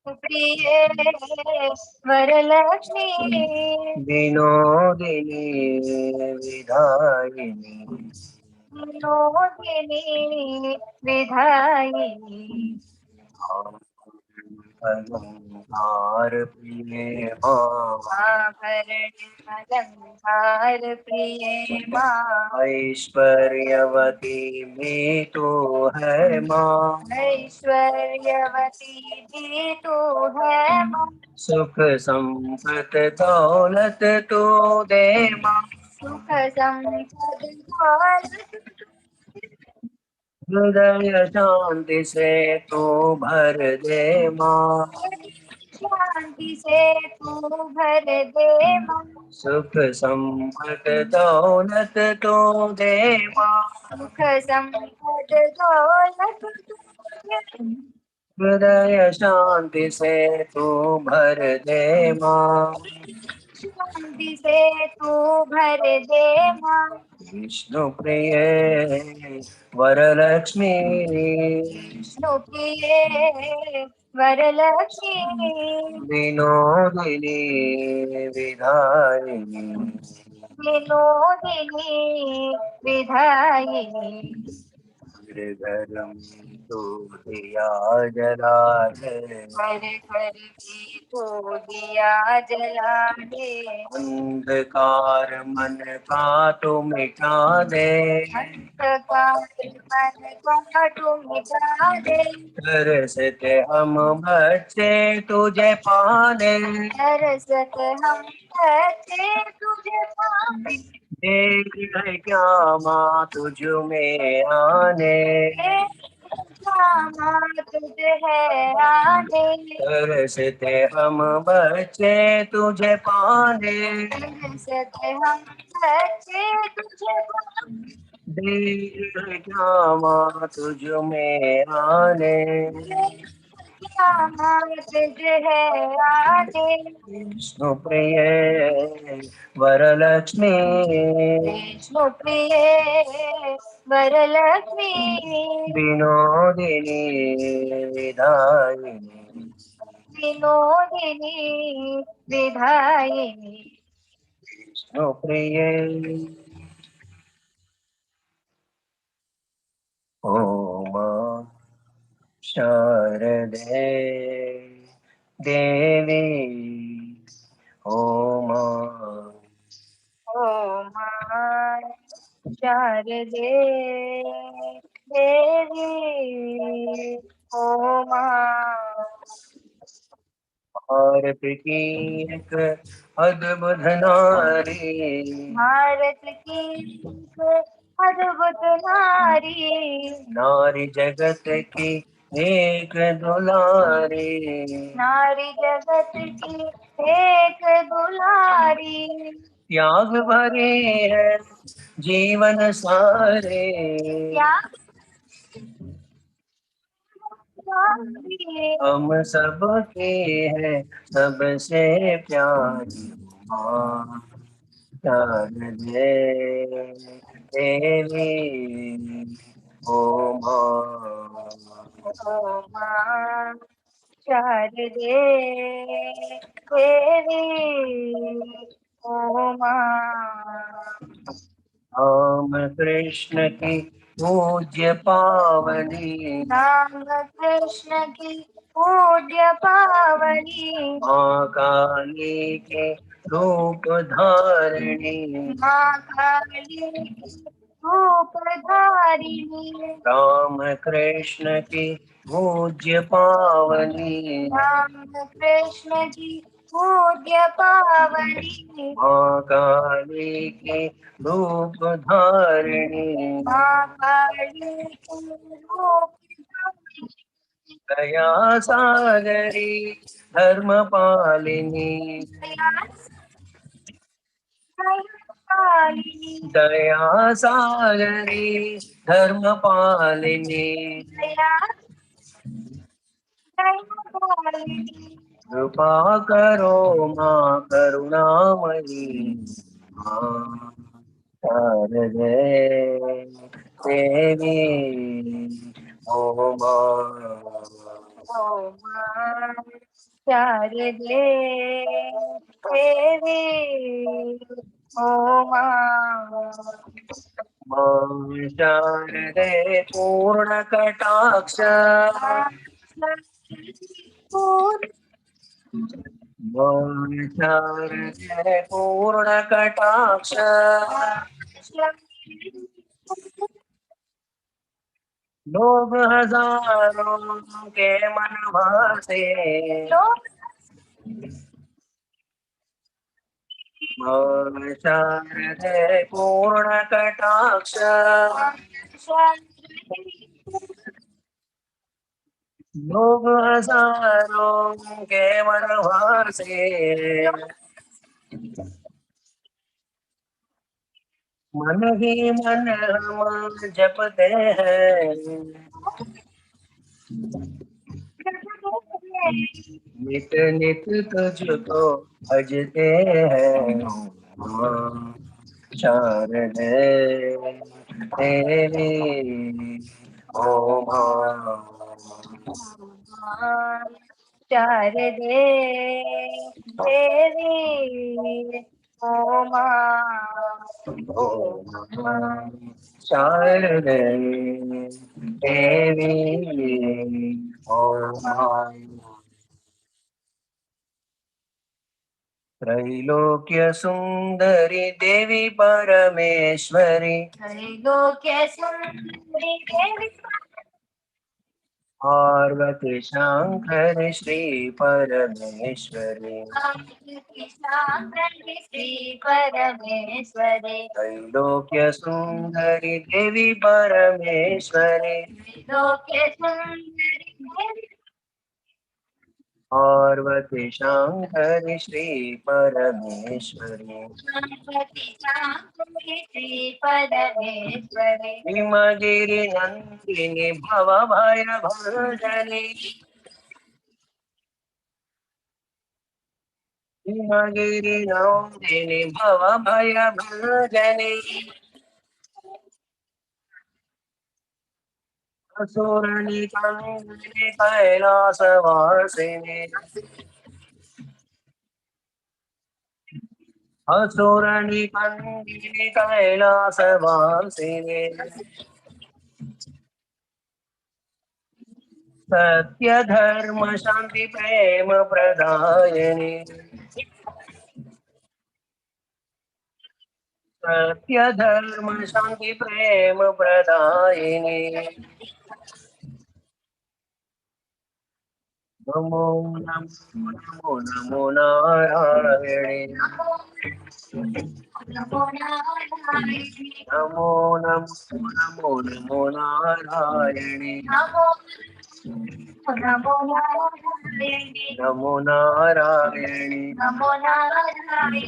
प्रिय वरलक्ष्मी विनोदिनी विधायिनी विनोदिनी विधायिनी अलंकार प्रिय माँ आभरण अलंकार प्रिय माँ ऐश्वर्यवती भी तो है माँ ऐश्वर्यवती भी तू है माँ सुख संपत दौलत तो दे माँ सुख संपद दौलत हृदय शांति से तू भर दे माँ शांति से तू भर दे माँ सुख संपत दौलत तो दे माँ सुख संपद दौलत हृदय शांति से तू भर दे माँ शांति से तू भर दे माँ विष्णु प्रिय वरलक्ष्मी विष्णु प्रिय वरलक्ष्मी विनोदिनी विधायिनी विनोदिनी विधायिनी घर तो दिया जला दे घर घर भी तो दिया जला दे अंधकार मन का तो मिटा दे अंधकार मन का तू मिटा दे तरसते हम बच्चे तुझे पाने तरसत हम बच्चे तुझे पाने देख है क्या माँ तुझ में आने तुझे है आने तरसते हम बच्चे तुझे पाने तरसत हम बच्चे तुझे पाने देख है क्या माँ तुझ में आने तुझे है आने विष्णु प्रिय वरलक्ष्मी विष्णु प्रिय वरलक्ष्मी विनोदिनी विधायिनी विनोदिनी विधायिनी विष्णु प्रिय ओम शारदे देवी ओम ओम शारदे देवी भारत की एक अद्भुत नारी, भारत की एक अद्भुत नारी, नारी जगत की एक दुलारी, नारी जगत की एक दुलारी, त्याग भरे है जीवन सारे, त्याग भरे हम सबके है सबसे प्यारी माँ, शारदे देवी ओ माँ। ओ माँ शारदे देवी, ओ माँ। राम कृष्ण की पूज्य पावनी, राम कृष्ण की पूज्य पावनी, माँ काली के रूप धारिणी, माँ काली की रूप धारिणी, राम कृष्ण की पूज्य पावनी, राम कृष्ण की पूज्य पावनी, माँ काली के रूप धारिणी, माँ काली की रूप धारिणी, दया सागरी धर्म पालिनी, कालिनी, दया सागरी धर्म पालिनी, दया कालिनी, कृपा करो माँ करुणामयी, माँ शारदे देवी ओ माँ। ओ माँ शारदे देवी, ओ माँ। मां शारदे पूर्ण कटाक्ष, मां शारदे पूर्ण कटाक्ष, लोग हजारों के मन भासे, मां शारदे पूर्ण कटाक्ष, लोग हजारों के मन भासे, मन ही मन हम जपते हैं, नित नित तुझको भजते हैं, माँ शारदे देवी ओ माँ। शारदे देवी, ओ माँ। ओ माँ शारदे देवी ओ माँ। त्रैलोक्य सुंदरी देवी परमेश्वरी, त्रैलोक्य सुंदरी देवी, पार्वती शंकर श्री परमेश्वरी, पार्वती शांकरी श्री परमेश्वरी, त्रैलोक्य सुंदरी देवी परमेश्वरी, त्रैलोक्य सुंदरी देवी, पार्वती शंकर श्री परमेश्वरी, पार्वती शांकरी श्री परमेश्वरी, हिमगिरि नंदिनी भव भय भंजनी, हिमगिरि नंदिनी भव भय भंजनी, असुर निकंदिनी कैलास वासिनी, असुर निकंदिनी कैलास वासिनी, सत्य धर्म शांति प्रेम प्रदायिनी, सत्य धर्म शांति प्रेम प्रदायिनी, नमो नमो नमो नमो नारायणे नमो नारायणे नमो नमो नमो नमो नारायणे नमो नमो नारायणे नमो नारायणे नमो नारायणे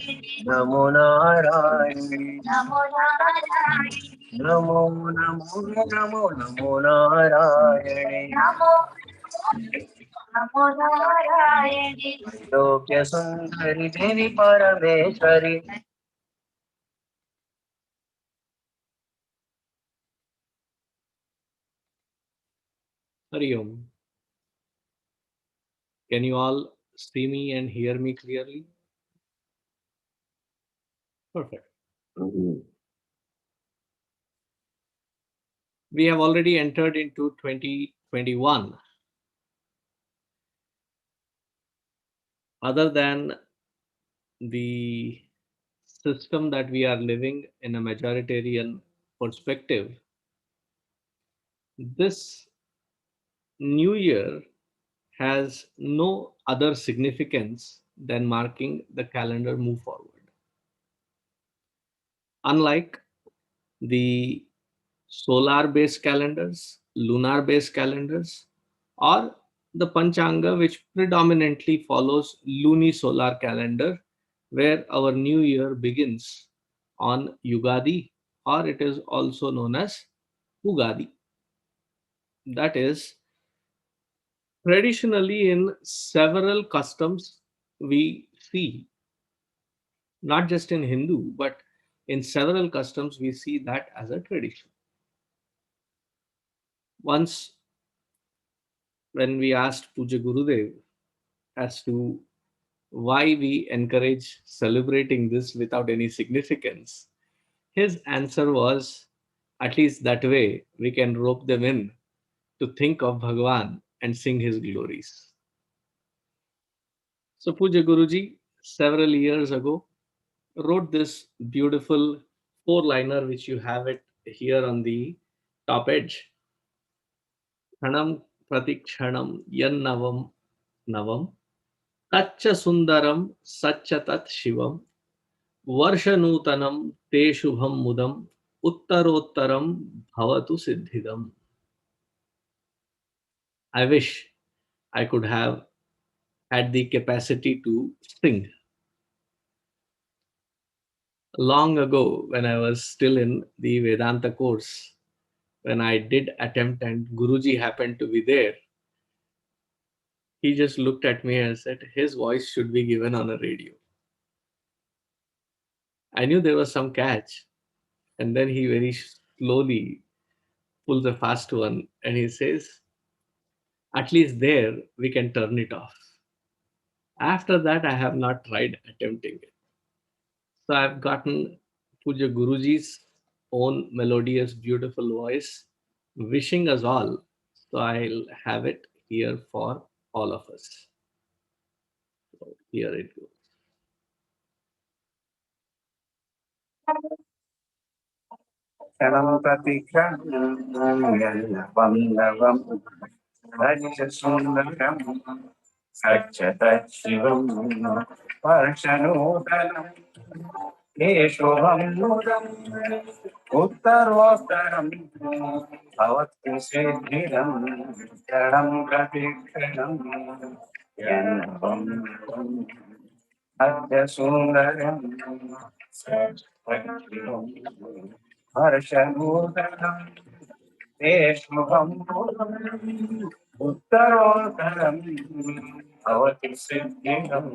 नमो नारायणे नमो नारायणे नमो नमो नमो नमो नारायणे नमो नमो नारायणे लोक्य सुंदरी देवी परमेश्वरी Hari Om. Can you all see me and hear me clearly? Perfect. We have already entered into 2021. Other than the system that we are living in a majoritarian perspective, this new year has no other significance than marking the calendar move forward. Unlike the solar based calendars, lunar based calendars, or the Panchanga, which predominantly follows lunisolar calendar, where our new year begins on Yugadi, or it is also known as Ugadi. That is, traditionally in several customs we see, not just in Hindu, but in several customs we see that as a tradition. Once, when we asked Puja Gurudev as to why we encourage celebrating this without any significance, his answer was, at least that way we can rope them in to think of Bhagwan and sing his glories. So Puja Guruji, several years ago, wrote this beautiful four-liner which you have it here on the top edge. Khanam pratikshanam yannavam navam taccha sundaram satcha tat shivam वर्षनूतनं ते शुभं मुदं उत्तरोत्तरं भवतु सिद्धिदम्. I wish I could have had the capacity to sing. Long ago, when I was still in the Vedanta course, when I did attempt and Guruji happened to be there, he just looked at me and said his voice should be given on a radio. I knew there was some catch, and then he very slowly pulls a fast one and he says, at least there we can turn it off. After that, I have not tried attempting it. So I've gotten Puja Guruji's own melodious, beautiful voice, wishing us all. So I'll have it here for all of us. So here it goes. क्षणं प्रतिक्षणं यल्लवल्लवम् रजसुन्दरम् सच्चतच्छिवम् वर्षनूतनम् केशवं मुदम् उत्तरोत्तरम् भवतु सिद्धिदम् क्षणं प्रतिक्षणम् यल्लवम् अद्यसुन्दरम् सच्चतच्छिवम् हर्षनूतनम् शुभम् उत्तरोत्तरम् भवति सिद्धिदम्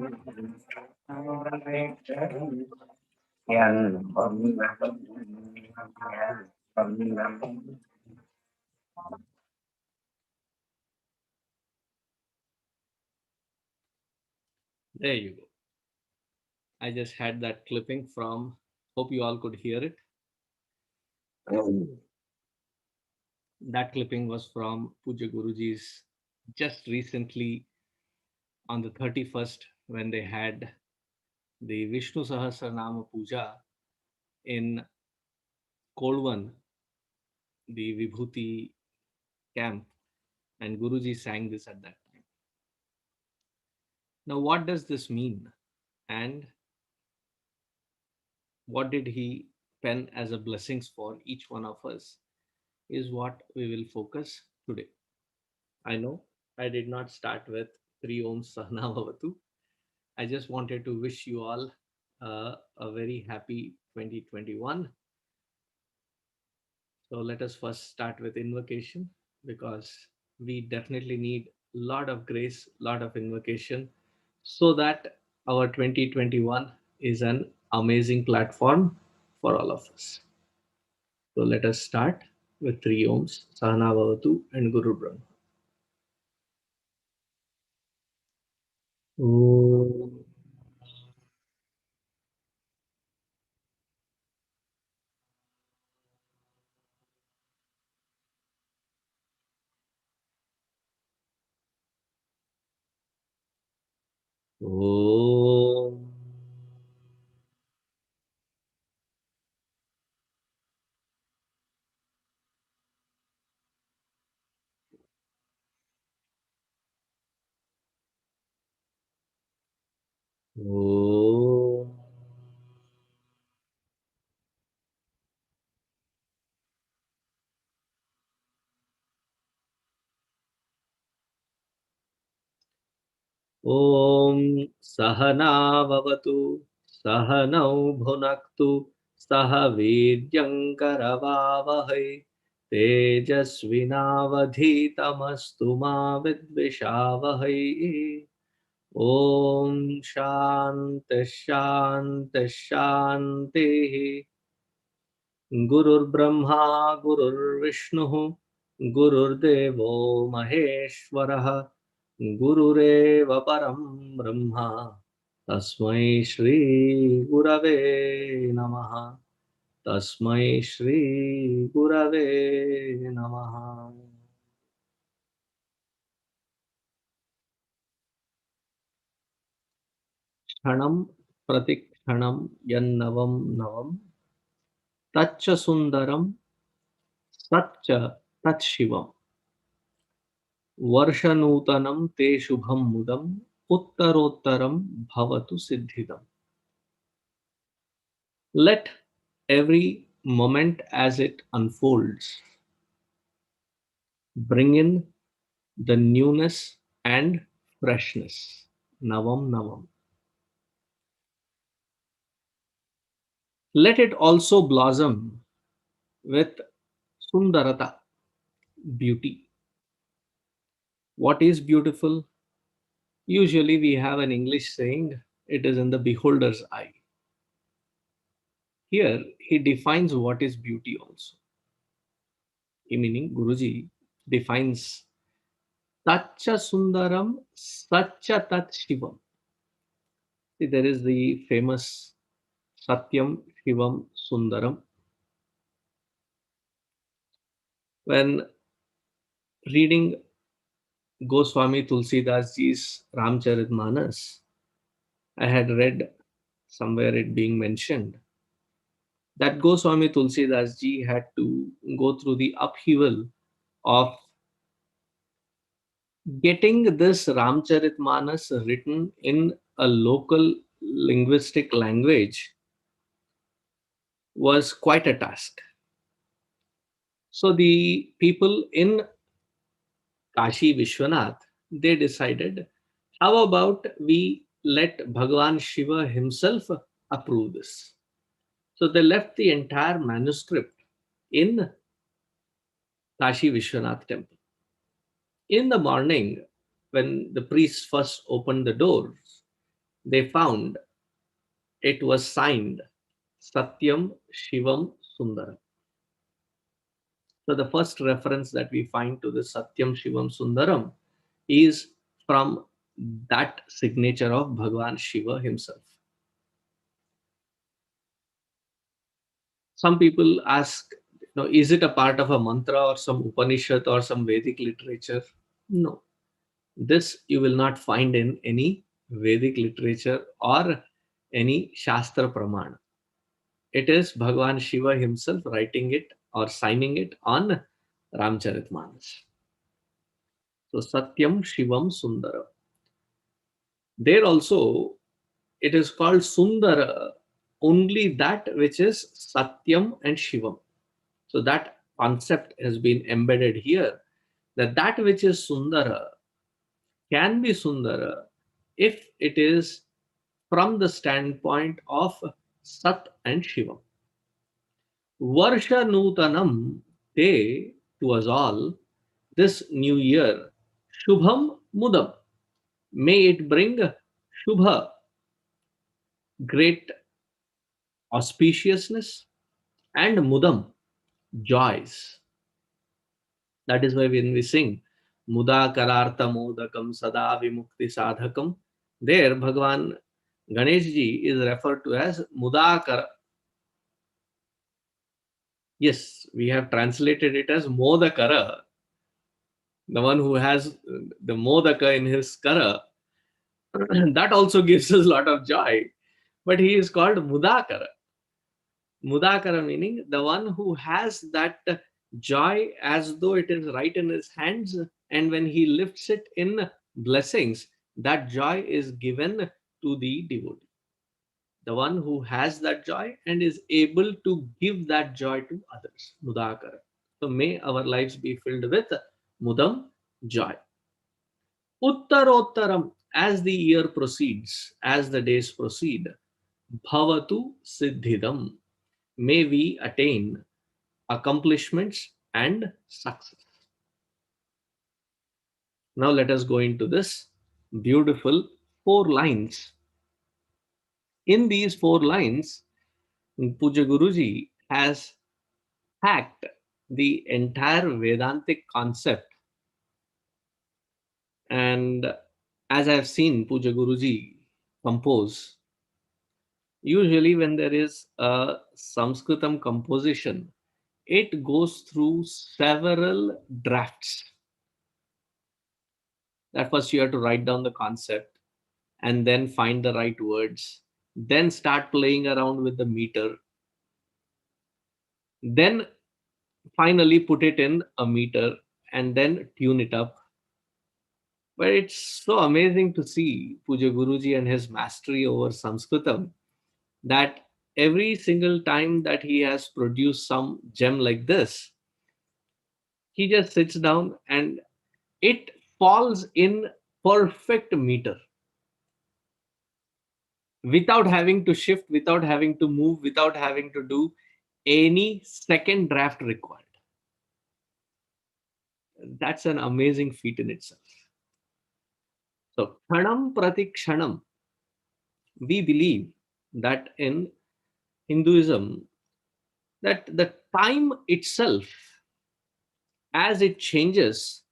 There you go. I just had that clipping from, hope you all could hear it. That clipping was from Puja Guruji's just recently on the 31st when they had the Vishnu Sahasranama Puja in Kodwan, the Vibhuti camp, and Guruji sang this at that time. Now, what does this mean? And what did he pen as a blessings for each one of us is what we will focus today. I know I did not start with Three Ohms Sahana Bhavatu. I just wanted to wish you all a very happy 2021. So let us first start with invocation because we definitely need a lot of grace, lot of invocation so that our 2021 is an amazing platform for all of us. So let us start with Three Ohms, Sahana Bhavatu and Guru Brahma. Om. Om. Om. ॐ सहनाववतु सहनौ भुनक्तु सह वीर्यङ्करवावहै तेजस्विनावधीतमस्तु मा विद्विषावहै ॐ शान्तिः शान्तिः शान्तिः गुरुर्ब्रह्मा गुरुर्विष्णुः गुरुर्देवो महेश्वरः गुरुरेव परं ब्रह्म तस्मै श्रीगुरवे नमः तस्मै श्रीगुरवे नमः क्षणं प्रतिक्षणं यन्नवं नवं तच्च सुन्दरं सच्च तच्छिवम् वर्षनूतनं ते शुभं मुदम् उत्तरोत्तरं भवतु सिद्धिदम्. Let every moment as it unfolds bring in the newness and freshness. Navam Navam. Let it also blossom with Sundarata, beauty. What is beautiful? Usually we have an English saying, it is in the beholder's eye. Here he defines what is beauty also. Meaning Guruji defines Tacha Sundaram Satcha Tat Shivam. See, there is the famous Satyam Shivam Sundaram. When reading Goswami Tulsidas ji's Ramcharitmanas, I had read somewhere it being mentioned that Goswami Tulsidas ji had to go through the upheaval of getting this Ramcharitmanas written in a local linguistic language was quite a task. So the people in Kashi Vishwanath, they decided, how about we let Bhagavan Shiva himself approve this? So they left the entire manuscript in Kashi Vishwanath temple. In the morning, when the priests first opened the doors, they found it was signed Satyam Shivam Sundaram. So the first reference that we find to the Satyam Shivam Sundaram is from that signature of Bhagavan Shiva himself. Some people ask, is it a part of a mantra or some Upanishad or some Vedic literature? No. This you will not find in any Vedic literature or any Shastra Pramana. It is Bhagavan Shiva himself writing it or signing it on Ramcharitmanas. So Satyam Shivam Sundaram. There also, it is called Sundara, only that which is Satyam and Shivam. So that concept has been embedded here, that that which is Sundara can be Sundara if it is from the standpoint of Sat and Shivam. Varsha Nutanam, they, to us all, this new year, Shubham Mudam. May it bring Shubha, great auspiciousness, and Mudam, joys. That is why when we sing Muda Karartha Modakam Sada Vimukti Sadhakam, there Bhagwan Ganesh ji is referred to as Mudakara. Yes, we have translated it as Modakara, the one who has the Modaka in his Kara. That also gives us a lot of joy. But he is called Mudakara. Mudakara meaning the one who has that joy as though it is right in his hands, and when he lifts it in blessings, that joy is given to the devotee. The one who has that joy and is able to give that joy to others. Mudakara. So may our lives be filled with Mudam, joy. Uttarottaram, as the year proceeds, as the days proceed, Bhavatu Siddhidam, may we attain accomplishments and success. Now let us go into this beautiful four lines. In these four lines, Puja Guruji has hacked the entire Vedantic concept. And as I have seen Puja Guruji compose, usually when there is a Sanskritam composition, it goes through several drafts. That first you have to write down the concept and then find the right words, then start playing around with the meter, then finally put it in a meter and then tune it up. But it's so amazing to see Puja Guruji and his mastery over Sanskritam, that every single time that he has produced some gem like this, he just sits down and it falls in perfect meter, without having to shift, without having to move, without having to do any second draft required. That's an amazing feat in itself. So, Kshanam Pratikshanam, we believe that in Hinduism, that the time itself, as it changes,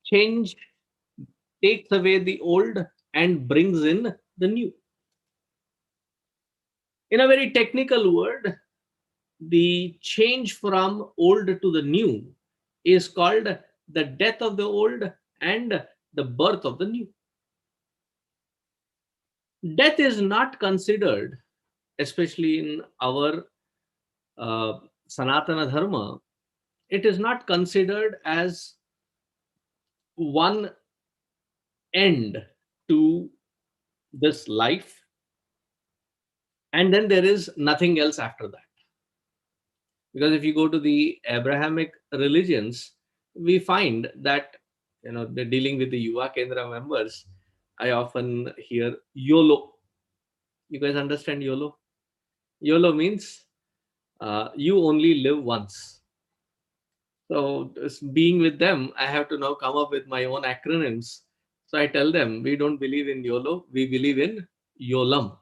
change takes away the old and brings in the new. In a very technical word, the change from old to the new is called the death of the old and the birth of the new. Death is not considered, especially in our Sanatana Dharma, it is not considered as one end to this life, and then there is nothing else after that. Because if you go to the Abrahamic religions, we find that, they're dealing with the Yuva Kendra members. I often hear YOLO. You guys understand YOLO? YOLO means you only live once. So being with them, I have to now come up with my own acronyms. So I tell them, we don't believe in YOLO, we believe in YOLAM.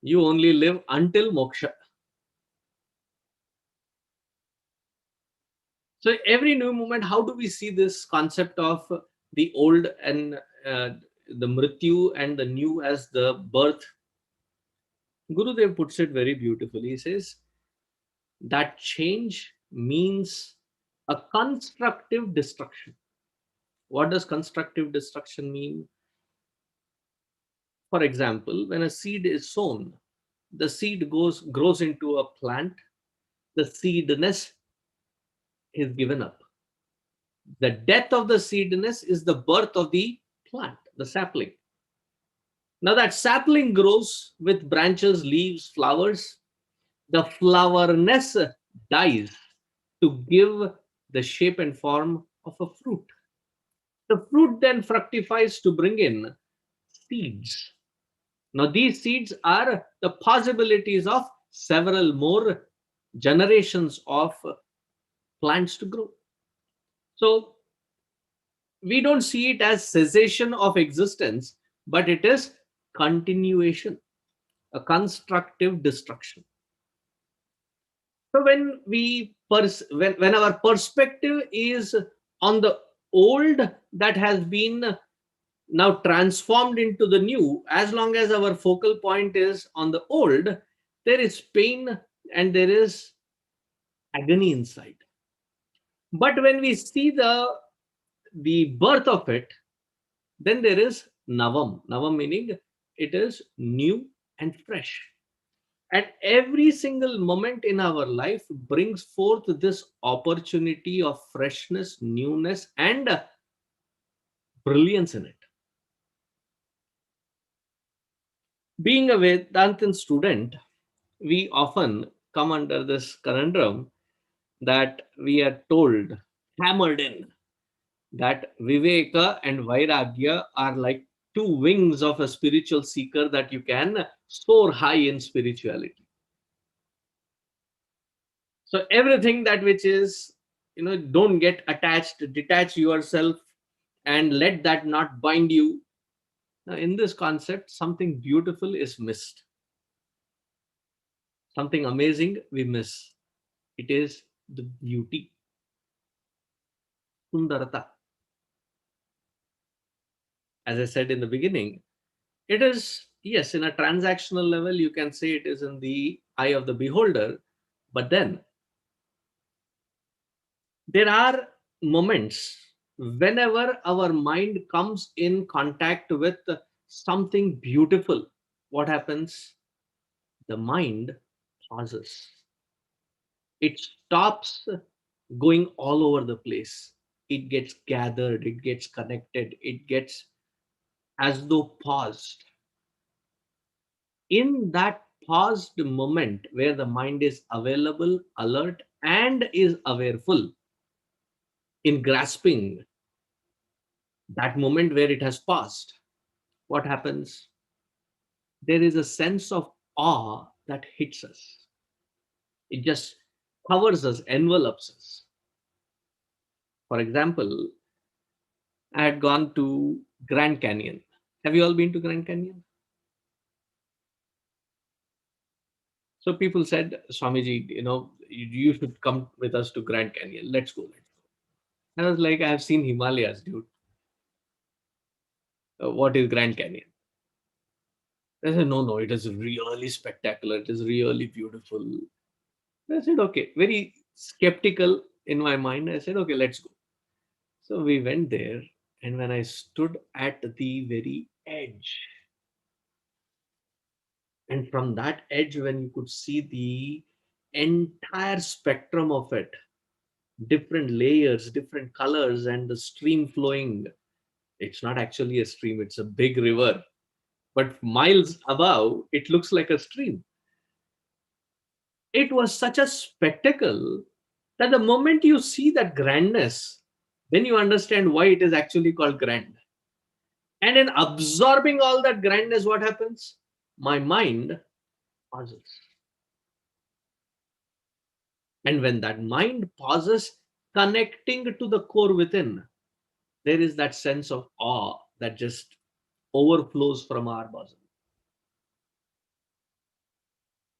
You only live until moksha. So every new moment, how do we see this concept of the old and the mrityu and the new as the birth? Gurudev puts it very beautifully. He says that change means a constructive destruction. What does constructive destruction mean? For example, when a seed is sown, the seed grows into a plant, the seedness is given up. The death of the seedness is the birth of the plant, the sapling. Now that sapling grows with branches, leaves, flowers. The flowerness dies to give the shape and form of a fruit. The fruit then fructifies to bring in seeds. Now, these seeds are the possibilities of several more generations of plants to grow. So, we don't see it as cessation of existence, but it is continuation, a constructive destruction. So when our perspective is on the old that has been now transformed into the new, as long as our focal point is on the old, there is pain and there is agony inside. But when we see the birth of it, then there is navam. Navam meaning it is new and fresh. And every single moment in our life brings forth this opportunity of freshness, newness, and brilliance in it. Being a Vedantin student, we often come under this conundrum that we are told, hammered in, that Viveka and Vairagya are like two wings of a spiritual seeker that you can soar high in spirituality. So everything that which is, don't get attached, detach yourself and let that not bind you. Now, in this concept, something beautiful is missed, something amazing we miss. It is the beauty, sundarata. As I said in the beginning, it is, yes, in a transactional level you can say it is in the eye of the beholder, but then there are moments whenever our mind comes in contact with something beautiful. What happens? The mind pauses, it stops going all over the place, it gets gathered, it gets connected, it gets as though paused. In that paused moment where the mind is available, alert, and is awareful in grasping that moment where it has passed, what happens? There is a sense of awe that hits us. It just covers us, envelops us. For example, I had gone to Grand Canyon. Have you all been to Grand Canyon? So people said, Swamiji, you should come with us to Grand Canyon. Let's go. Let's go. And I was like, I have seen Himalayas, dude. What is Grand Canyon? They said, no, no, it is really spectacular. It is really beautiful. I said, okay, very skeptical in my mind. I said, okay, let's go. So we went there. And when I stood at the very edge, and from that edge, when you could see the entire spectrum of it, different layers, different colors, and the stream flowing, it's not actually a stream, it's a big river. But miles above, it looks like a stream. It was such a spectacle that the moment you see that grandness, then you understand why it is actually called grand. And in absorbing all that grandness, what happens? My mind pauses. And when that mind pauses, connecting to the core within, there is that sense of awe that just overflows from our bosom.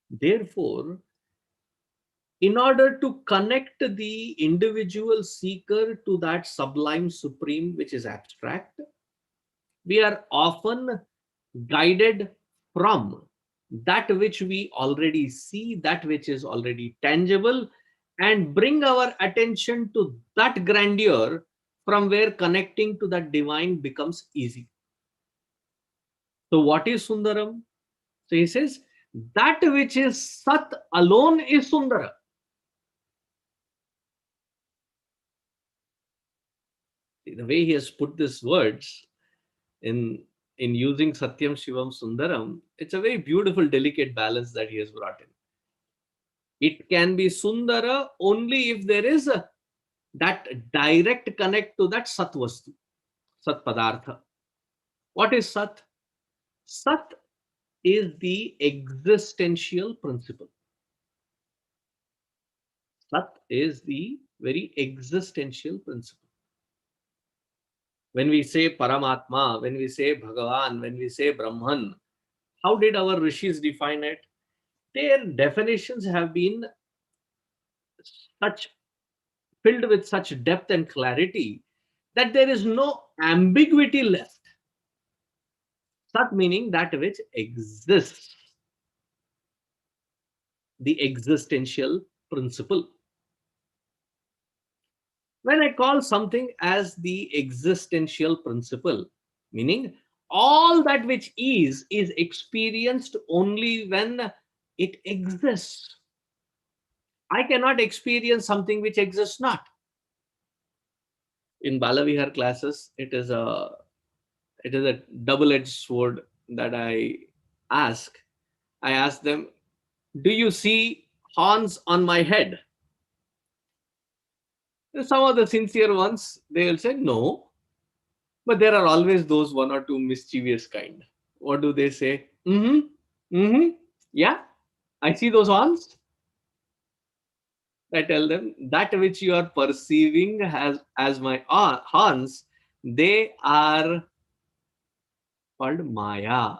Therefore, in order to connect the individual seeker to that sublime supreme, which is abstract, we are often guided from that which we already see, that which is already tangible, and bring our attention to that grandeur from where connecting to that divine becomes easy. So, what is Sundaram? So, he says, that which is Sat alone is Sundara. The way he has put these words in in using Satyam, Shivam, Sundaram, it's a very beautiful, delicate balance that he has brought in. It can be Sundara only if there is that direct connect to that Sat Vastu, Sat Padartha. What is Sat? Sat is the existential principle. Sat is the very existential principle. When we say Paramatma, when we say Bhagavan, when we say Brahman, how did our rishis define it? Their definitions have been such filled with such depth and clarity that there is no ambiguity left. Sat meaning that which exists, the existential principle. When I call something as the existential principle, meaning all that which is experienced only when it exists. I cannot experience something which exists not. In Balavihar classes, it is a double-edged sword that ask. I ask them, do you see horns on my head? Some of the sincere ones, they will say no, but there are always those one or two mischievous kind. What do they say? Mm-hmm. Mm-hmm. Yeah, I see those horns. I tell them that which you are perceiving as my horns, they are called Maya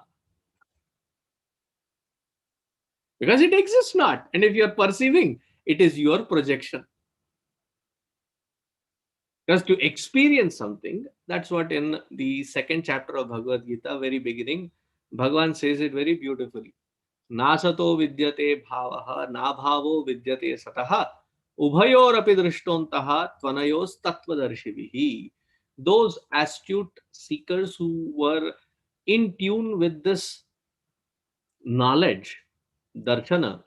because it exists not. And if you are perceiving, it is your projection. Because to experience something, that's what in the second chapter of Bhagavad Gita, very beginning, Bhagavan says it very beautifully. Nasato vidyate bhavaha, na bhavo vidyate sataha, ubhayor api drishtontaha, tvanayos tattvadarshibhihi. Those astute seekers who were in tune with this knowledge, darshana,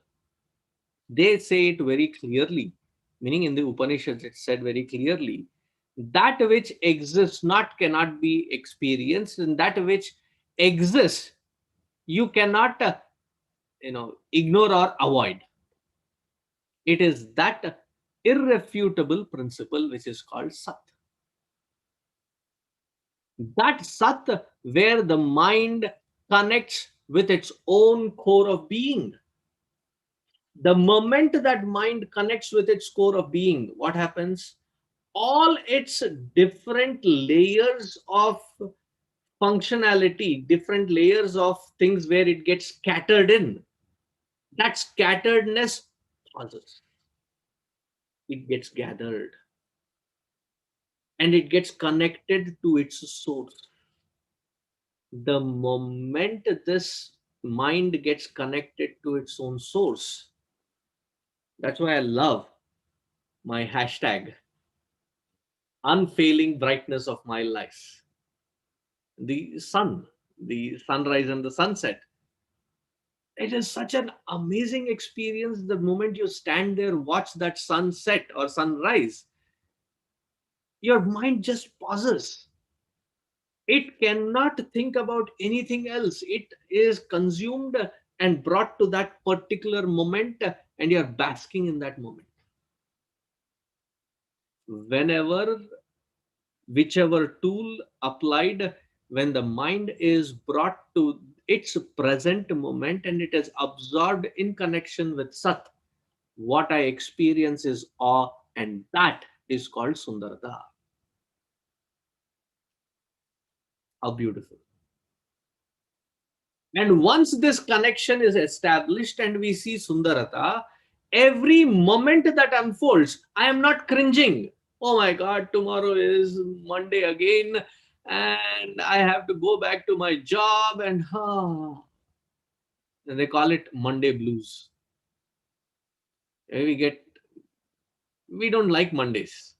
they say it very clearly, meaning in the Upanishads, it said very clearly that which exists not cannot be experienced, and that which exists you cannot ignore or avoid. It is that irrefutable principle which is called Sat. That Sat where the mind connects with its own core of being. The moment that mind connects with its core of being, what happens? All its different layers of functionality, different layers of things where it gets scattered in, that scatteredness pauses. It gets gathered and it gets connected to its source. The moment this mind gets connected to its own source, that's why I love my hashtag, unfailing brightness of my life. The sun, the sunrise and the sunset. It is such an amazing experience the moment you stand there, watch that sunset or sunrise. Your mind just pauses. It cannot think about anything else. It is consumed and brought to that particular moment, and you're basking in that moment. Whenever, whichever tool applied, when the mind is brought to its present moment and it is absorbed in connection with Sat, what I experience is awe, and that is called Sundarata. How beautiful. And once this connection is established and we see Sundarata, every moment that unfolds, I am not cringing. Oh my God, tomorrow is Monday again, and I have to go back to my job, and they call it Monday blues. We get, we don't like Mondays.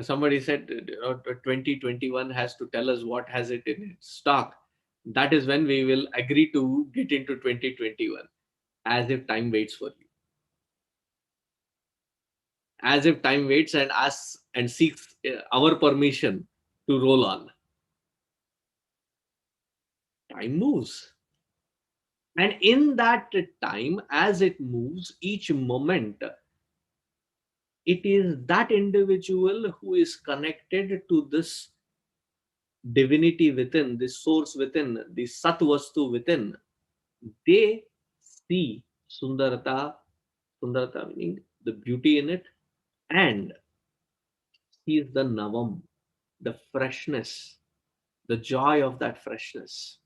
Somebody said 2021 has to tell us what has it in its stock. That is when we will agree to get into 2021, as if time waits for you, as if time waits and asks and seeks our permission to roll on. Time moves. And in that time, as it moves, each moment, it is that individual who is connected to this divinity within, this source within, the Sat Vastu within. They see Sundarata, Sundarata meaning the beauty in it, and sees the Navam, the freshness, the joy of that freshness.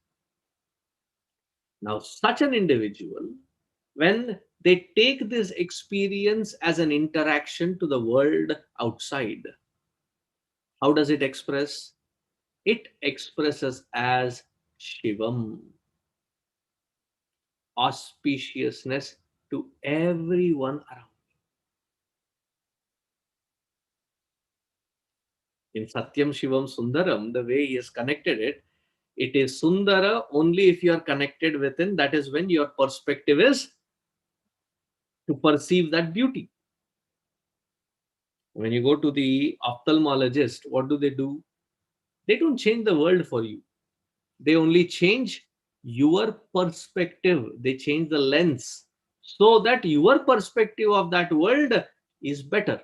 Now, such an individual, when they take this experience as an interaction to the world outside, how does it express? It expresses as Shivam, auspiciousness to everyone around. In Satyam, Shivam, Sundaram, the way he has connected it, it is Sundara only if you are connected within. That is when your perspective is to perceive that beauty. When you go to the ophthalmologist, what do? They don't change the world for you. They only change your perspective. They change the lens so that your perspective of that world is better.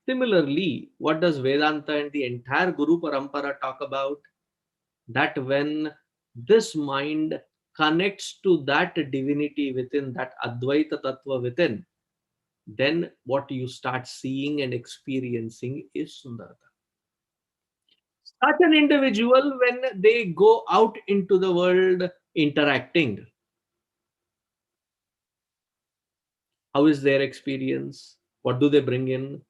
Similarly, what does Vedanta and the entire Guru Parampara talk about? That when this mind connects to that divinity within, that Advaita Tattva within, then what you start seeing and experiencing is Sundarata. Such an individual, when they go out into the world interacting, how is their experience? What do they bring in?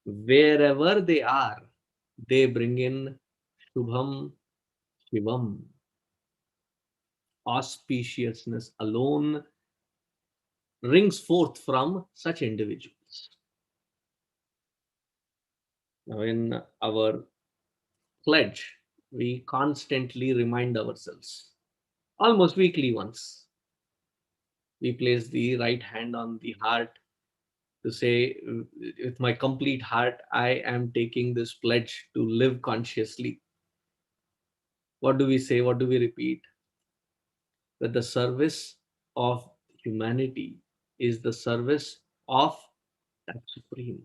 Wherever they are, they bring in Shubham, Shivam. Auspiciousness alone rings forth from such individuals. Now, in our pledge, we constantly remind ourselves, almost weekly once, we place the right hand on the heart to say, with my complete heart, I am taking this pledge to live consciously. What do we say? What do we repeat? That the service of humanity is the service of that Supreme.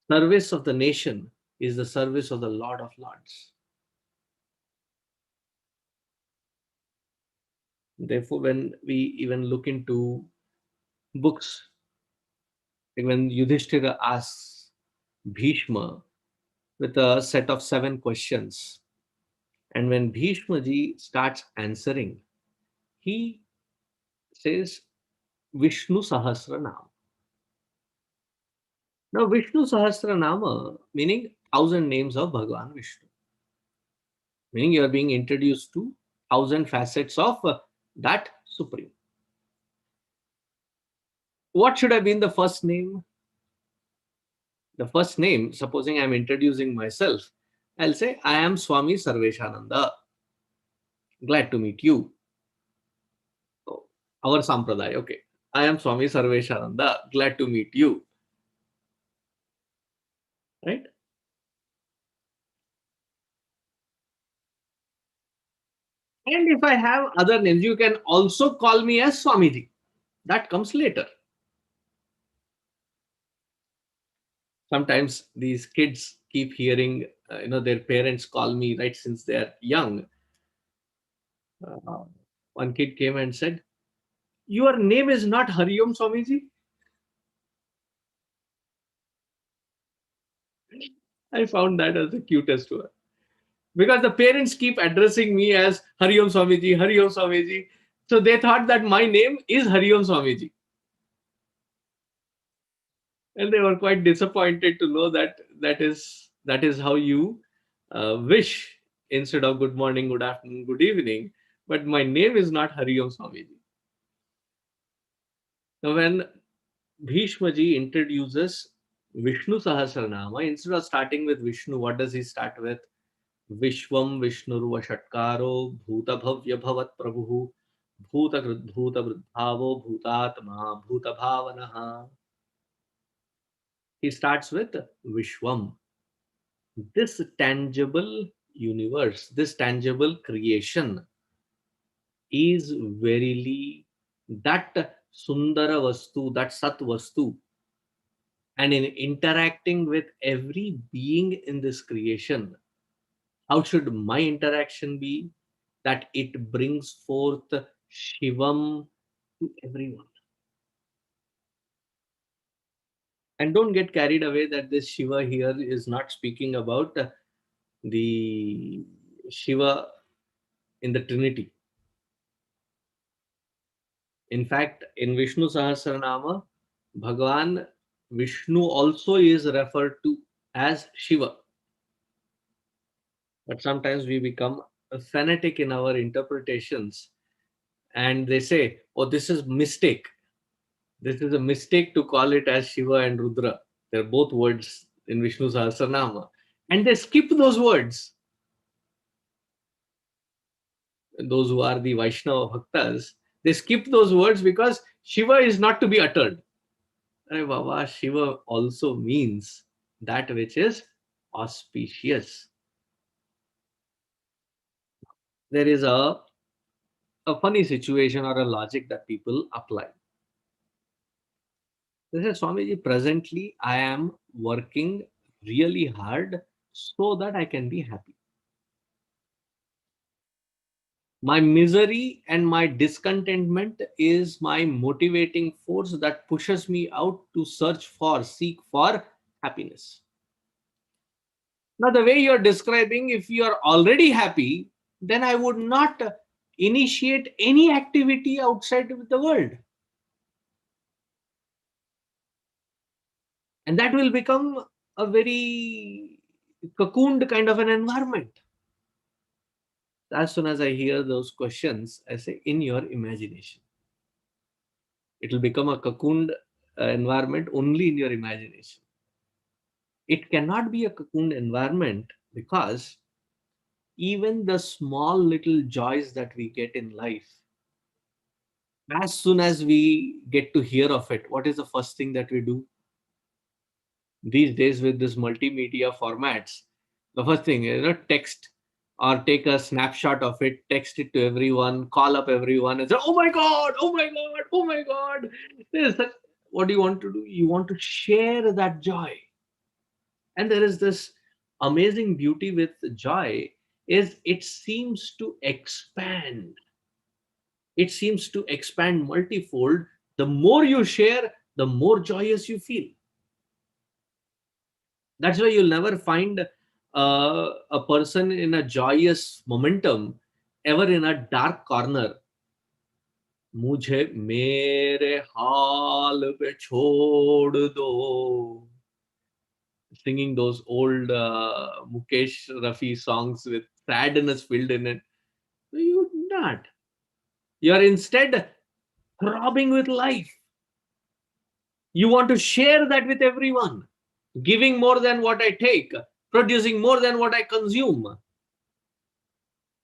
Service of the nation is the service of the Lord of Lords. Therefore, when we even look into books, like when Yudhishthira asks Bhishma with a set of 7 questions, and when Bhishma ji starts answering, he says Vishnu Sahasranama. Now, Vishnu Sahasranama meaning 1,000 names of Bhagavan Vishnu, meaning you are being introduced to 1,000 facets of that Supreme. What should have been the first name? The first name, supposing I'm introducing myself, I'll say, I am Swami Sarveshananda. Glad to meet you. Oh, our Sampradaya, okay. I am Swami Sarveshananda. Glad to meet you. Right? And if I have other names, you can also call me as Swamiji. That comes later. Sometimes these kids keep hearing, their parents call me right since they're young. Uh, One kid came and said, your name is not Hariom Swamiji. I found that as the cutest one. Because the parents keep addressing me as Hariom Swamiji, Hariom Swamiji. So they thought that my name is Hariom Swamiji. And they were quite disappointed to know that that is how you wish instead of good morning, good afternoon, good evening. But my name is not Hariom Swamiji. Now, when Bhishma ji introduces Vishnu Sahasranama, instead of starting with Vishnu, what does he start with? Vishwam Vishnurva Shatkaro Bhuta Bhavya Bhavat Prabhu Bhuta Bhuta Vruddhavo Bhutatma Bhuta Bhavanaha. He starts with Vishwam. This tangible universe, this tangible creation, is verily that Sundara Vastu, that Sat Vastu. And in interacting with every being in this creation, how should my interaction be? That it brings forth Shivam to everyone. And don't get carried away that this Shiva here is not speaking about the Shiva in the Trinity. In fact, in Vishnu Sahasranama, Bhagavan Vishnu also is referred to as Shiva. But sometimes we become fanatic in our interpretations, and they say, oh, this is mistake. This is a mistake to call it as Shiva and Rudra. They're both words in Vishnu Sahasranama. And they skip those words. Those who are the Vaishnava Bhaktas, they skip those words because Shiva is not to be uttered. Arey Baba, Shiva also means that which is auspicious. There is a funny situation or a logic that people apply. They say, Swamiji, presently I am working really hard so that I can be happy. My misery and my discontentment is my motivating force that pushes me out to search for, seek for happiness. Now, the way you're describing, if you are already happy, then I would not initiate any activity outside of the world. And that will become a very cocooned kind of an environment. As soon as I hear those questions, I say, in your imagination. It will become a cocooned environment only in your imagination. It cannot be a cocooned environment because even the small little joys that we get in life, as soon as we get to hear of it, what is the first thing that we do? These days, with this multimedia formats, the first thing is, text or take a snapshot of it, text it to everyone, call up everyone, and say, "Oh my God! Oh my God! Oh my God!" What do you want to do? You want to share that joy, and there is this amazing beauty with joy is it seems to expand. It seems to expand multifold. The more you share, the more joyous you feel. That's why you'll never find a person in a joyous momentum ever in a dark corner. मुझे मेरे हाल पे छोड़ दो, singing those old Mukesh Rafi songs with sadness filled in it. You're not. You're instead throbbing with life. You want to share that with everyone, giving more than what I take, producing more than what I consume.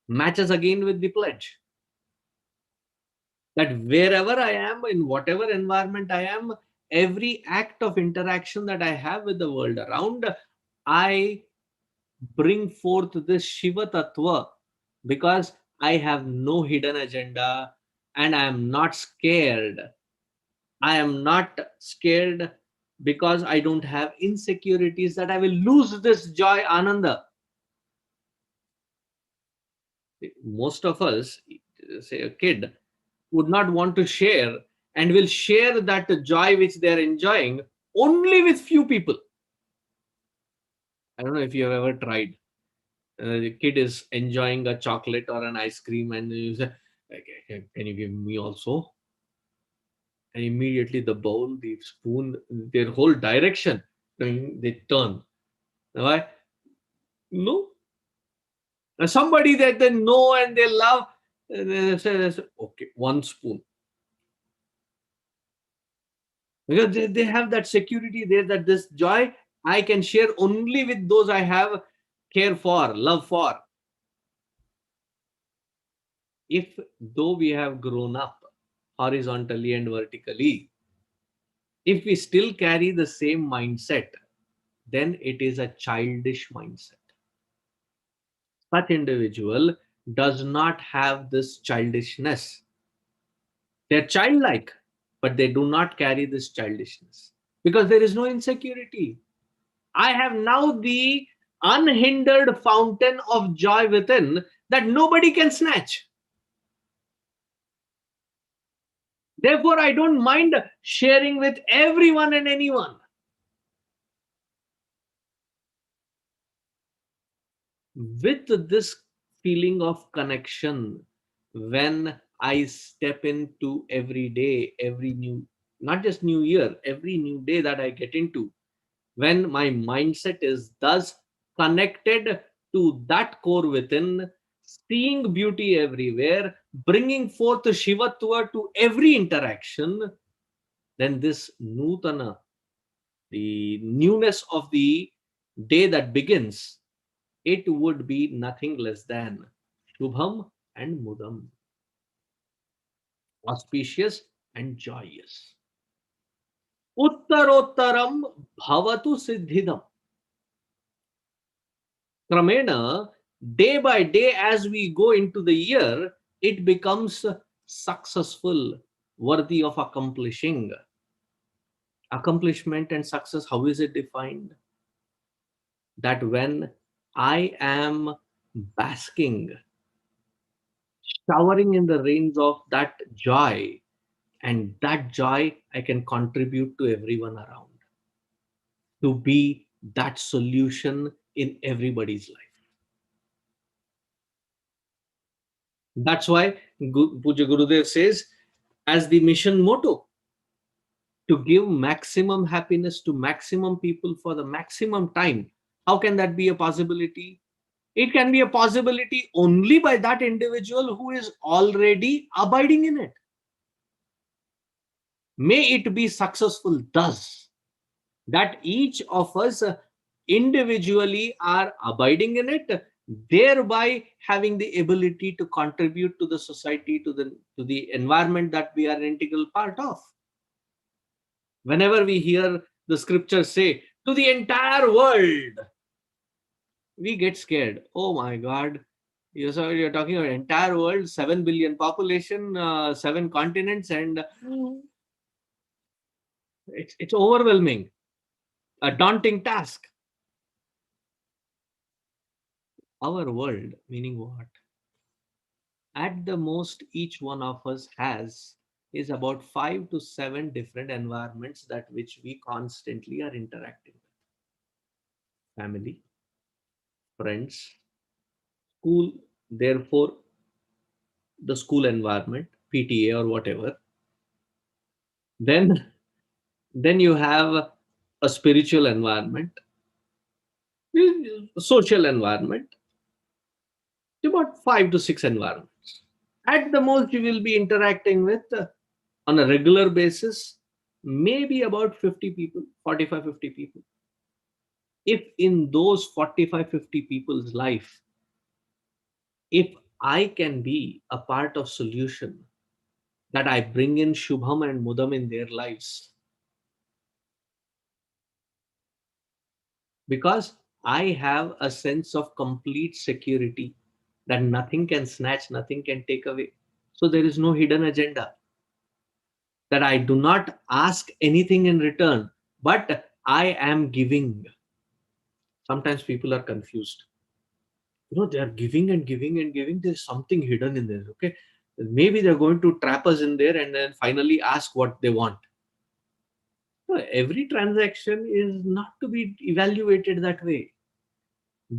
Matches again with the pledge that wherever I am, in whatever environment I am, every act of interaction that I have with the world around, I bring forth this Shiva Tattva because I have no hidden agenda and I am not scared. I am not scared because I don't have insecurities that I will lose this joy, Ananda. Most of us, say a kid, would not want to share and will share that joy which they are enjoying only with few people. I don't know if you have ever tried. The kid is enjoying a chocolate or an ice cream, and you say, "Okay, can you give me also?" And immediately the bowl, the spoon, their whole direction, they turn. Why? No. Somebody that they know and they love, they say, okay, one spoon. Because they have that security there that this joy I can share only with those I have care for, love for. If though we have grown up horizontally and vertically, if we still carry the same mindset, then it is a childish mindset. Such individual does not have this childishness. They're childlike, but they do not carry this childishness because there is no insecurity. I have now the unhindered fountain of joy within that nobody can snatch. Therefore, I don't mind sharing with everyone and anyone. With this feeling of connection, when I step into every day, every new, not just new year, every new day that I get into, when my mindset is thus connected to that core within, seeing beauty everywhere, bringing forth Shivatva to every interaction, then this Nutana, the newness of the day that begins, it would be nothing less than Shubham and Mudam, auspicious and joyous. Uttarottaram bhavatu siddhidam. Kramena, day by day as we go into the year, it becomes successful, worthy of accomplishing. Accomplishment and success, how is it defined? That when I am basking, showering in the rains of that joy, and that joy I can contribute to everyone around, to be that solution in everybody's life. That's why Puja Gurudev says, as the mission motto, to give maximum happiness to maximum people for the maximum time. How can that be a possibility? It can be a possibility only by that individual who is already abiding in it. May it be successful thus that each of us individually are abiding in it, thereby having the ability to contribute to the society, to the environment that we are an integral part of. Whenever we hear the scriptures say to the entire world, we get scared. Oh my God. You're talking about entire world, 7 billion population, 7 continents, and it's overwhelming, a daunting task. Our world, meaning what? At the most, each one of us has is about 5 to 7 different environments that which we constantly are interacting with. Family, friends, school, therefore the school environment, PTA or whatever. Then then you have a spiritual environment, social environment, about 5 to 6 environments. At the most, you will be interacting with on a regular basis, maybe about 50 people, 45, 50 people. If in those 45, 50 people's life, if I can be a part of solution, that I bring in Shubham and Mudam in their lives, because I have a sense of complete security that nothing can snatch, nothing can take away. So there is no hidden agenda, that I do not ask anything in return, but I am giving. Sometimes people are confused. They are giving and giving and giving. There's something hidden in there. Okay. Maybe they're going to trap us in there and then finally ask what they want. No, every transaction is not to be evaluated that way.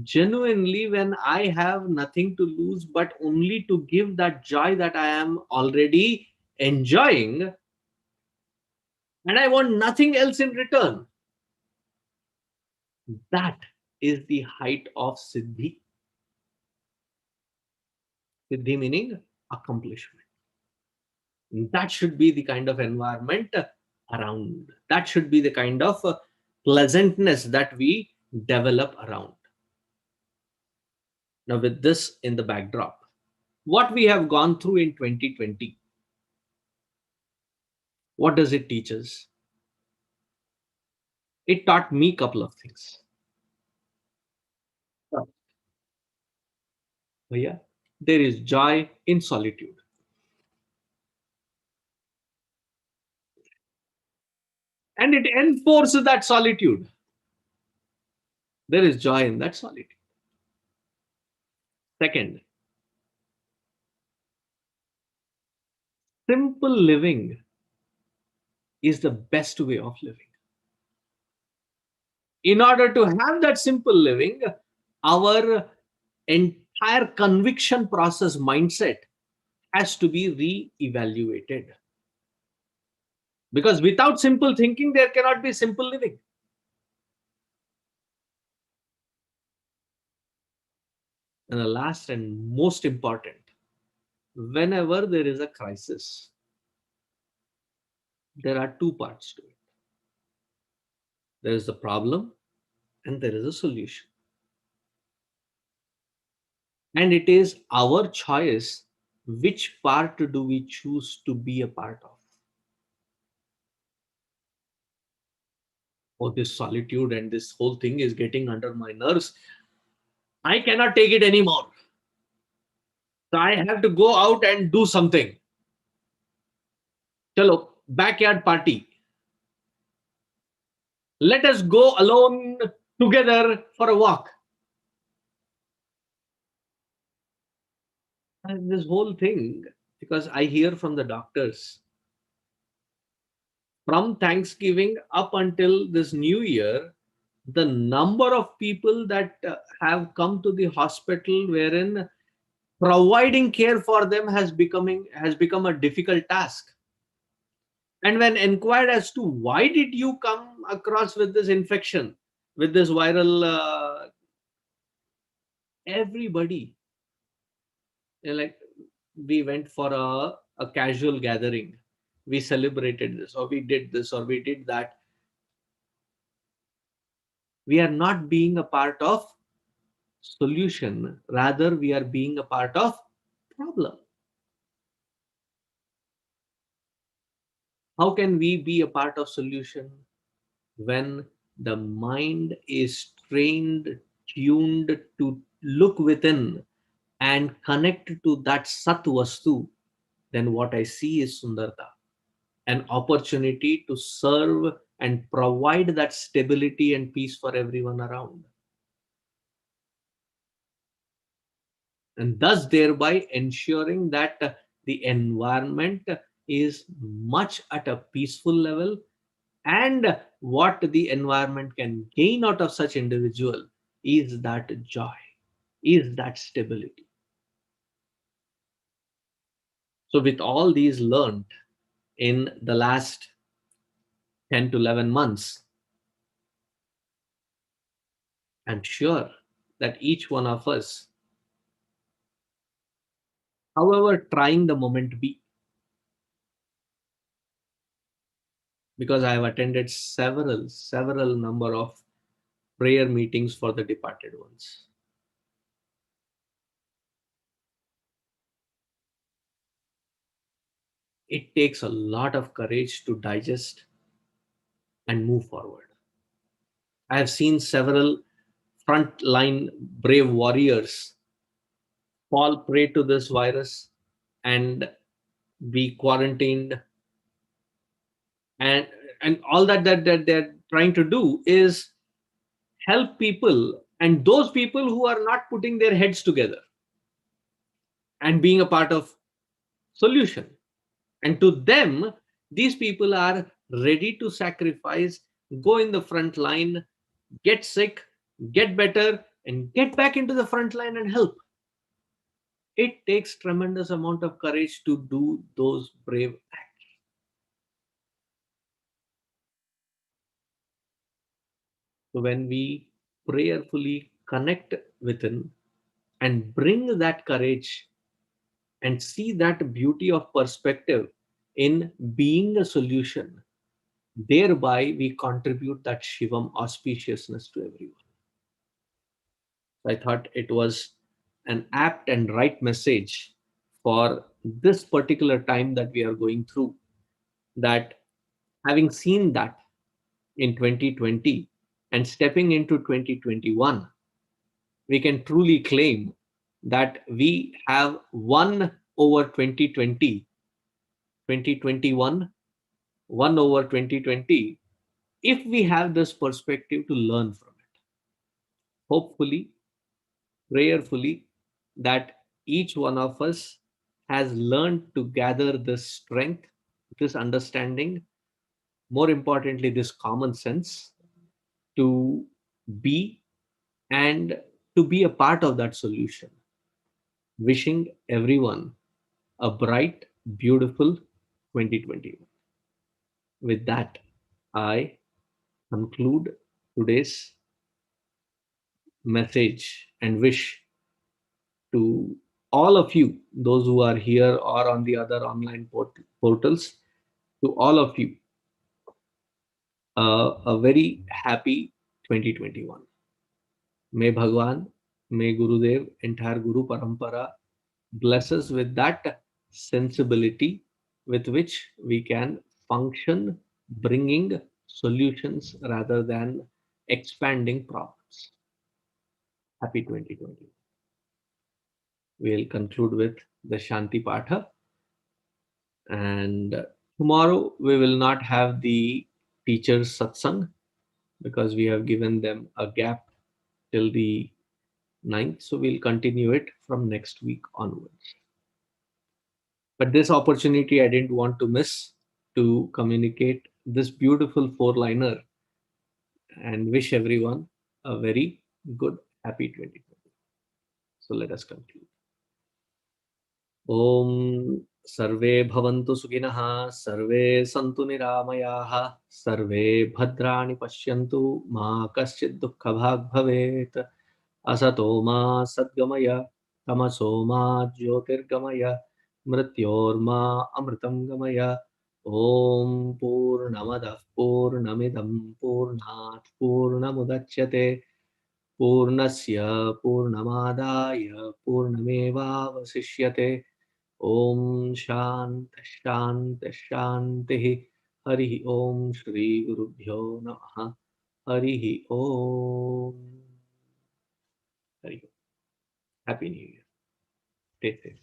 Genuinely, when I have nothing to lose but only to give that joy that I am already enjoying, and I want nothing else in return, that is the height of Siddhi. Siddhi meaning accomplishment. That should be the kind of environment around. That should be the kind of pleasantness that we develop around. Now, with this in the backdrop, what we have gone through in 2020, what does it teach us? It taught me a couple of things. Yeah, there is joy in solitude, and it enforces that solitude. There is joy in that solitude. Second, simple living is the best way of living. In order to have that simple living, our entire conviction process mindset has to be re-evaluated, because without simple thinking there cannot be simple living. And the last and most important, whenever there is a crisis, there are two parts to it. There is the problem and there is a solution, and it is our choice which part do we choose to be a part of. Oh, this solitude and this whole thing is getting under my nerves, I cannot take it anymore, so I have to go out and do something. Chalo, backyard party, let us go alone together for a walk. And this whole thing, because I hear from the doctors, from Thanksgiving up until this new year, the number of people that have come to the hospital wherein providing care for them has become a difficult task. And when inquired as to why did you come across with this infection, with this viral, everybody, like, we went for a casual gathering, we celebrated this, or we did this, or we did that. We are not being a part of solution, rather we are being a part of problem. How can we be a part of solution when the mind is trained, tuned to look within and connect to that sat vastu? Then what I see is sundarta, an opportunity to serve and provide that stability and peace for everyone around, and thus thereby ensuring that the environment is much at a peaceful level. And what the environment can gain out of such individual is that joy, is that stability. So with all these learned in the last 10 to 11 months, I'm sure that each one of us, however trying the moment be, because I have attended several number of prayer meetings for the departed ones, it takes a lot of courage to digest and move forward. I have seen several frontline brave warriors fall prey to this virus and be quarantined, and all that they're trying to do is help people, and those people who are not putting their heads together and being a part of solution. And to them, these people are ready to sacrifice, go in the front line, get sick, get better, and get back into the front line and help. It takes tremendous amount of courage to do those brave acts. So when we prayerfully connect within and bring that courage and see that beauty of perspective in being a solution, thereby we contribute that Shivam auspiciousness to everyone. I thought it was an apt and right message for this particular time that we are going through. That having seen that in 2020 and stepping into 2021, we can truly claim that we have won over 2020, 2021, won over 2020, if we have this perspective to learn from it. Hopefully, prayerfully, that each one of us has learned to gather this strength, this understanding, more importantly, this common sense to be and to be a part of that solution. Wishing everyone a bright, beautiful 2021. With that, I conclude today's message and wish to all of you, those who are here or on the other online portals, to all of you, a very happy 2021. May Bhagwan, may Gurudev, entire Guru Parampara bless us with that sensibility with which we can function, bringing solutions rather than expanding problems. Happy 2020. We'll conclude with the Shanti Patha. And tomorrow we will not have the teachers Satsang because we have given them a gap till the 9th. So we'll continue it from next week onwards. But this opportunity I didn't want to miss to communicate this beautiful four-liner and wish everyone a very good, happy 2020. So let us conclude. ॐ सर्वे भवन्तु सुखिनः सर्वे सन्तु निरामयाः सर्वे भद्राणि पश्यन्तु मा कश्चित् दुःखभाग् भवेत् असतो मा सद्गमय तमसो मा ज्योतिर्गमय मृत्योर्मा अमृतं गमय ॐ पूर्णमदः पूर्णमिदं पूर्णात् पूर्णमुदच्यते पूर्णस्य पूर्णमादाय पूर्णमेवावशिष्यते ॐ शान्तिः शान्तिः शान्तिः हरिः ॐ श्रीगुरुभ्यो नमः हरिः ॐ हरिः ॐ happy new year stay safe